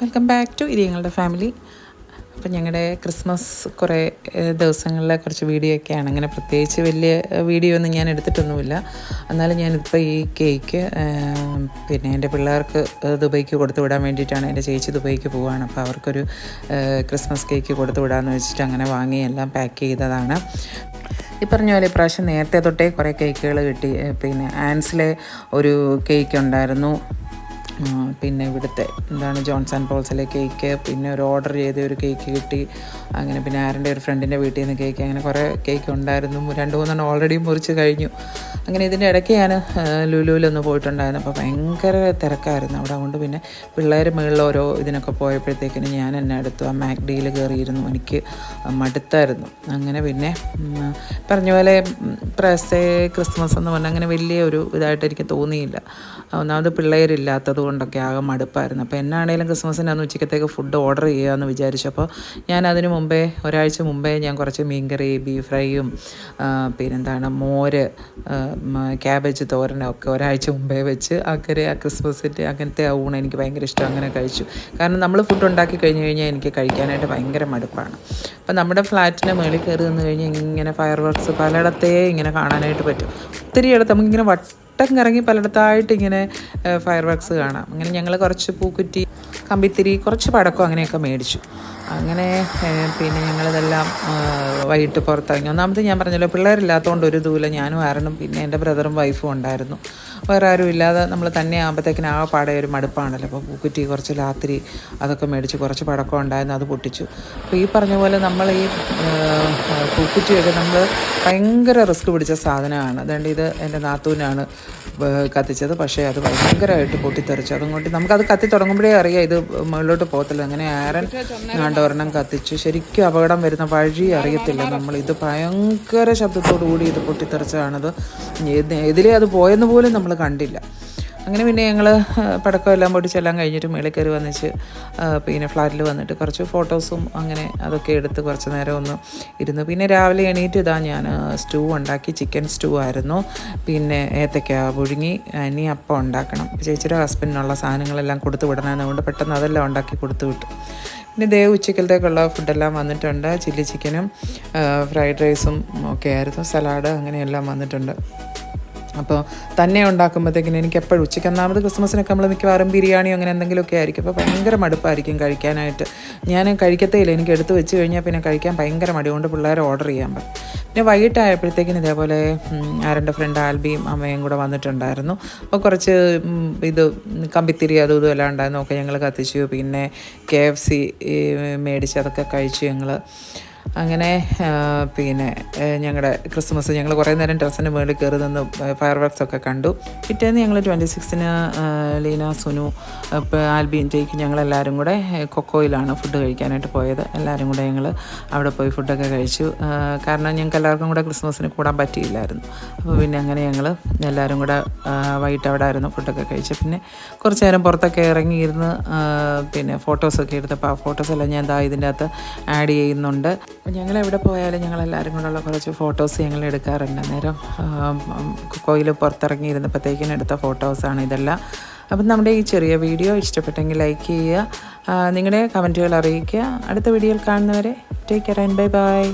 Welcome back to ഇരിയങ്ങളുടെ ഫാമിലി. അപ്പം ഞങ്ങളുടെ ക്രിസ്മസ് കുറേ ദിവസങ്ങളിലെ കുറച്ച് വീഡിയോ ഒക്കെയാണ്. അങ്ങനെ പ്രത്യേകിച്ച് വലിയ വീഡിയോ ഒന്നും ഞാൻ എടുത്തിട്ടൊന്നുമില്ല. എന്നാലും ഞാനിപ്പോൾ ഈ കേക്ക് പിന്നെ എൻ്റെ പിള്ളേർക്ക് ദുബൈക്ക് കൊടുത്തു വിടാൻ വേണ്ടിയിട്ടാണ്. എൻ്റെ ചേച്ചി ദുബൈക്ക് പോവുകയാണ്. അപ്പോൾ അവർക്കൊരു ക്രിസ്മസ് കേക്ക് കൊടുത്തു വിടാമെന്ന് വെച്ചിട്ട് അങ്ങനെ വാങ്ങി എല്ലാം പാക്ക് ചെയ്തതാണ്. ഈ പറഞ്ഞ പോലെ ഇപ്രാവശ്യം നേരത്തെ തൊട്ടേ കുറേ കേക്കുകൾ കിട്ടി. പിന്നെ ആൻസിലെ ഒരു കേക്ക് ഉണ്ടായിരുന്നു, പിന്നെ ഇവിടുത്തെ എന്താണ് ജോൺസ് ആൻഡ് പോൾസിലെ കേക്ക്, പിന്നെ ഒരു ഓർഡർ ചെയ്ത ഒരു കേക്ക് കിട്ടി. അങ്ങനെ പിന്നെ ആരുടെ ഒരു ഫ്രണ്ടിൻ്റെ വീട്ടിൽ നിന്ന് കേക്ക്, അങ്ങനെ കുറേ കേക്ക് ഉണ്ടായിരുന്നു. 2-3 ഓൾറെഡി മുറിച്ച് കഴിഞ്ഞു. അങ്ങനെ ഇതിൻ്റെ ഇടയ്ക്ക് ഞാൻ ലുലുവിലൊന്ന് പോയിട്ടുണ്ടായിരുന്നു. അപ്പോൾ ഭയങ്കര തിരക്കായിരുന്നു അവിടെ. കൊണ്ട് പിന്നെ പിള്ളേർ മുകളിൽ ഓരോ ഇതിനൊക്കെ പോയപ്പോഴത്തേക്കിന് ഞാൻ എന്നെ എടുത്തു ആ മാക്ഡിയിൽ കയറിയിരുന്നു. എനിക്ക് മടുത്തായിരുന്നു. അങ്ങനെ പിന്നെ പറഞ്ഞ പോലെ ക്രിസ്മസ് എന്ന് പറഞ്ഞാൽ അങ്ങനെ വലിയ ഒരു ഇതായിട്ട് എനിക്ക് തോന്നിയില്ല. ഒന്നാമത് പിള്ളേരില്ലാത്തത് കൊണ്ടൊക്കെ ആകെ മടുപ്പായിരുന്നു. അപ്പോൾ എന്നാണേലും ക്രിസ്മസിന് അന്ന് ഉച്ചക്കത്തേക്ക് ഫുഡ് ഓർഡർ ചെയ്യാമെന്ന് വിചാരിച്ചു. അപ്പോൾ ഞാൻ അതിന് മുമ്പേ ഒരാഴ്ച മുമ്പേ ഞാൻ കുറച്ച് മീൻകറി, ബീഫ് ഫ്രൈയും പിന്നെന്താണ് മോര്, ക്യാബേജ് തോരനും ഒക്കെ ഒരാഴ്ച മുമ്പേ വെച്ച് അങ്ങനെ ആ ക്രിസ്മസിൻ്റെ അങ്ങനത്തെ ആ ഊണ് എനിക്ക് ഭയങ്കര ഇഷ്ടം. അങ്ങനെ കഴിച്ചു. കാരണം നമ്മൾ ഫുഡ് ഉണ്ടാക്കി കഴിഞ്ഞ് കഴിഞ്ഞാൽ എനിക്ക് കഴിക്കാനായിട്ട് ഭയങ്കര മടുപ്പാണ്. അപ്പോൾ നമ്മുടെ ഫ്ലാറ്റിൻ്റെ മുകളിൽ കയറി നിന്ന് കഴിഞ്ഞാൽ ഇങ്ങനെ ഫയർ വർക്ക്സ് പലയിടത്തേ ഇങ്ങനെ കാണാനായിട്ട് പറ്റും. ഒത്തിരി ഇടത്ത് നമുക്കിങ്ങനെ വട്ടം കറങ്ങി പലയിടത്തായിട്ട് ഇങ്ങനെ ഫയർ വർക്ക്സ് കാണാം. അങ്ങനെ ഞങ്ങൾ കുറച്ച് പൂക്കുറ്റി, കമ്പിത്തിരി, കുറച്ച് പടക്കം അങ്ങനെയൊക്കെ മേടിച്ചു. അങ്ങനെ പിന്നെ ഞങ്ങളിതെല്ലാം വൈകിട്ട് പുറത്തിറങ്ങി. ഒന്നാമത് ഞാൻ പറഞ്ഞല്ലോ പിള്ളേരില്ലാത്തതുകൊണ്ട് ഒരു ദൂരം ഞാനും ആരണം, പിന്നെ എൻ്റെ ബ്രദറും വൈഫും ഉണ്ടായിരുന്നു. വേറെ ആരും ഇല്ലാതെ നമ്മൾ തന്നെ ആകുമ്പോഴത്തേക്കിന് ആ പാടെ ഒരു മടുപ്പാണല്ലോ. അപ്പോൾ പൂക്കുറ്റി, കുറച്ച് ലാത്തിരി അതൊക്കെ മേടിച്ച്, കുറച്ച് പടക്കം ഉണ്ടായിരുന്നു, അത് പൊട്ടിച്ചു. അപ്പോൾ ഈ പറഞ്ഞ പോലെ നമ്മൾ ഈ പൂക്കുറ്റിയൊക്കെ നമ്മൾ ഭയങ്കര റിസ്ക് പിടിച്ച സാധനമാണ്. അതുകൊണ്ട് ഇത് എൻ്റെ നാത്തൂനാണ് കത്തിച്ചത്. പക്ഷേ അത് ഭയങ്കരമായിട്ട് പൊട്ടിത്തെറിച്ചു. അതുകൊണ്ട് നമുക്കത് കത്തി തുടങ്ങുമ്പോഴേ അറിയാം ഇത് മുകളിലോട്ട് പോകത്തില്ല. അങ്ങനെ ആരൻ ഒരെണ്ണം കത്തിച്ചു. ശരിക്കും അപകടം വരുന്ന വഴി അറിയത്തില്ല നമ്മൾ. ഇത് ഭയങ്കര ശബ്ദത്തോടു കൂടി ഇത് പൊട്ടിത്തെറിച്ചതാണത്. എതിലേ അത് പോയെന്ന് പോലും നമ്മൾ കണ്ടില്ല. അങ്ങനെ പിന്നെ ഞങ്ങൾ പടക്കം എല്ലാം പൊട്ടിച്ചെല്ലാം കഴിഞ്ഞിട്ട് മേളിൽ കയറി വന്നിച്ച് പിന്നെ ഫ്ലാറ്റിൽ വന്നിട്ട് കുറച്ച് ഫോട്ടോസും അങ്ങനെ അതൊക്കെ എടുത്ത് കുറച്ച് നേരം ഒന്ന് ഇരുന്നു. പിന്നെ രാവിലെ എണീറ്റ് ഞാൻ സ്റ്റൂ ഉണ്ടാക്കി. ചിക്കൻ സ്റ്റൂ ആയിരുന്നു. പിന്നെ ഏത്തയ്ക്ക പുഴുങ്ങി. ഇനി അപ്പം ഉണ്ടാക്കണം. ചേച്ചിയുടെ ഹസ്ബൻഡിനുള്ള സാധനങ്ങളെല്ലാം കൊടുത്തു വിടണമെന്നുകൊണ്ട് പെട്ടെന്ന് അതെല്ലാം ഉണ്ടാക്കി കൊടുത്തു വിട്ടു. പിന്നെ ഉച്ചക്കലത്തേക്കുള്ള ഫുഡെല്ലാം വന്നിട്ടുണ്ട്. ചില്ലി ചിക്കനും ഫ്രൈഡ് റൈസും ഒക്കെ ആയിരുന്നു. സലാഡ് അങ്ങനെയെല്ലാം വന്നിട്ടുണ്ട്. അപ്പോൾ തന്നെ ഉണ്ടാക്കുമ്പോഴത്തേക്കിന് എനിക്ക് എപ്പോഴും ഉച്ചയ്ക്ക് ഒന്നാമത് ക്രിസ്മസിനൊക്കെ നമ്മൾ മിക്കവാറും ബിരിയാണിയോ അങ്ങനെ എന്തെങ്കിലുമൊക്കെ ആയിരിക്കും. അപ്പോൾ ഭയങ്കര മടുപ്പായിരിക്കും കഴിക്കാനായിട്ട്. ഞാൻ കഴിക്കത്തേയില്ല. എനിക്ക് എടുത്ത് വെച്ച് കഴിഞ്ഞാൽ പിന്നെ കഴിക്കാൻ ഭയങ്കര മടി കൊണ്ട് പിള്ളേരെ ഓർഡർ ചെയ്യാൻ പറ്റും. പിന്നെ വൈകിട്ടായപ്പോഴത്തേക്കിന് ഇതേപോലെ ആരുടെ ഫ്രണ്ട് ആൽബിയും അമ്മയും കൂടെ വന്നിട്ടുണ്ടായിരുന്നു. അപ്പോൾ കുറച്ച് ഇത് കമ്പിത്തിരി അതും ഇതും എല്ലാം ഉണ്ടായിരുന്നു. ഒക്കെ ഞങ്ങൾ കത്തിച്ചു. പിന്നെ KFC മേടിച്ച് അതൊക്കെ കഴിച്ചു ഞങ്ങൾ. അങ്ങനെ പിന്നെ ഞങ്ങളുടെ ക്രിസ്മസ് ഞങ്ങൾ കുറേ നേരം ടെറസിൻ്റെ മുകളിൽ കയറി നിന്ന് ഫയർ വർക്ക്സൊക്കെ കണ്ടു. പിറ്റേന്ന് ഞങ്ങൾ 26-ന് ലീന, സുനു, ആൽബിയും ജയിക്കും ഞങ്ങളെല്ലാവരും കൂടെ കൊക്കോയിലാണ് ഫുഡ് കഴിക്കാനായിട്ട് പോയത്. എല്ലാവരും കൂടെ ഞങ്ങൾ അവിടെ പോയി ഫുഡൊക്കെ കഴിച്ചു. കാരണം ഞങ്ങൾക്ക് എല്ലാവർക്കും കൂടെ ക്രിസ്മസിന് കൂടാൻ പറ്റിയില്ലായിരുന്നു. അപ്പോൾ പിന്നെ അങ്ങനെ ഞങ്ങൾ എല്ലാവരും കൂടെ വൈകിട്ട് അവിടെ ആയിരുന്നു ഫുഡൊക്കെ കഴിച്ചു. പിന്നെ കുറച്ച് നേരം പുറത്തൊക്കെ ഇറങ്ങിയിരുന്ന് പിന്നെ ഫോട്ടോസൊക്കെ എടുത്തപ്പോൾ ആ ഫോട്ടോസെല്ലാം ഞാൻ ഇതിൻ്റെ അകത്ത് ആഡ് ചെയ്യുന്നുണ്ട്. അപ്പോൾ ഞങ്ങളെവിടെ പോയാലും ഞങ്ങളെല്ലാവരും കൂടെയുള്ള കുറച്ച് ഫോട്ടോസ് ഞങ്ങൾ എടുക്കാറുണ്ട്. അന്നേരം കൊക്കോയിൽ പുറത്തിറങ്ങിയിരുന്നപ്പോഴത്തേക്കിനും എടുത്ത ഫോട്ടോസാണ് ഇതെല്ലാം. അപ്പം നമ്മുടെ ഈ ചെറിയ വീഡിയോ ഇഷ്ടപ്പെട്ടെങ്കിൽ ലൈക്ക് ചെയ്യുക, നിങ്ങളുടെ കമൻറ്റുകൾ അറിയിക്കുക. അടുത്ത വീഡിയോയിൽ കാണുന്നവരെ take care and bye bye.